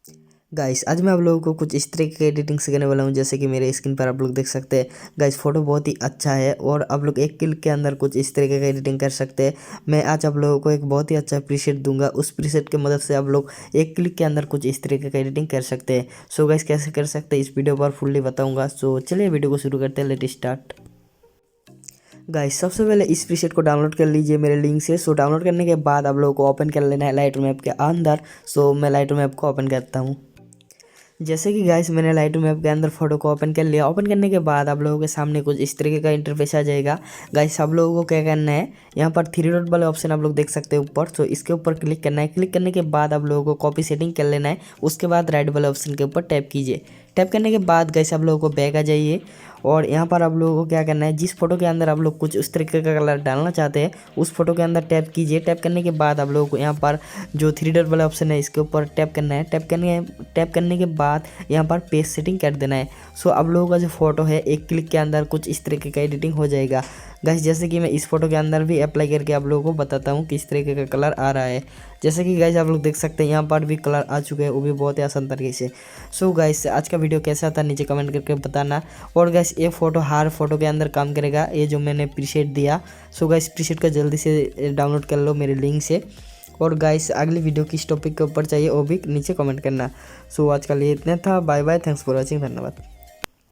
Guys आज मैं आप लोगों को कुछ इस तरीके की एडिटिंग सिखाने वाला हूँ, जैसे कि मेरे स्क्रीन पर आप लोग देख सकते हैं। गाइस फोटो बहुत ही अच्छा है और आप लोग एक क्लिक के अंदर कुछ इस तरीके का एडिटिंग कर सकते हैं। मैं आज आप लोगों को एक बहुत ही अच्छा प्रीसेट दूंगा, उस प्रीसेट की मदद से आप लोग एक क्लिक के अंदर कुछ इस तरीके का एडिटिंग कर सकते हैं। सो गाइस कैसे कर सकते हैं इस वीडियो पर फुल्ली बताऊँगा। सो चलिए वीडियो को शुरू करते हैं, लेट स्टार्ट। गाइस सबसे पहले इस प्रीसेट को डाउनलोड कर लीजिए मेरे लिंक से। सो डाउनलोड करने के बाद आप लोगों को ओपन कर लेना है लाइटरूम ऐप के अंदर। सो मैं लाइटरूम ऐप को ओपन करता हूँ। जैसे कि गाइस मैंने लाइटरूम ऐप के अंदर फोटो को ओपन कर लिया। ओपन करने के बाद आप लोगों के सामने कुछ इस तरीके का इंटरफेस आ जाएगा। गाइस आप लोगों को क्या करना है, यहाँ पर थ्री डॉट वाले ऑप्शन आप लोग देख सकते हैं ऊपर। तो इसके ऊपर क्लिक करना है। क्लिक करने के बाद आप लोगों को कॉपी सेटिंग कर लेना है। उसके बाद राइट वाले ऑप्शन के ऊपर टैप कीजिए। टैप करने के बाद गाइस आप लोगों को बैक आ जाइए और यहाँ पर आप लोगों को क्या करना है, जिस फोटो के अंदर आप लोग कुछ उस तरीके का कलर डालना चाहते हैं उस फोटो के अंदर टैप कीजिए। टैप करने के बाद आप लोगों को यहाँ पर जो थ्री डॉट वाला ऑप्शन है इसके ऊपर टैप करना है। टैप करने के बाद यहाँ पर पेज सेटिंग कर देना है। सो आप लोगों का जो फोटो है एक क्लिक के अंदर कुछ इस तरीके का एडिटिंग हो जाएगा। गाइस जैसे कि मैं इस फोटो के अंदर भी अप्लाई करके आप लोगों को बताता हूँ किस तरीके का कलर आ रहा है। जैसे कि गाइस आप लोग देख सकते हैं यहाँ पर भी कलर आ चुके हैं, वो भी बहुत ही आसान तरीके से। सो गाइस आज का वीडियो कैसा था नीचे कमेंट करके बताना। और गाइस ये फोटो हर फोटो के अंदर काम करेगा, ये जो मैंने प्रीसेट दिया। सो गाइस प्रीसेट को जल्दी से डाउनलोड कर लो मेरे लिंक से। और गाइस अगली वीडियो किस टॉपिक के ऊपर चाहिए वो भी नीचे कमेंट करना। सो आज का लिए इतना था। Bye bye, thanks for watching, धन्यवाद।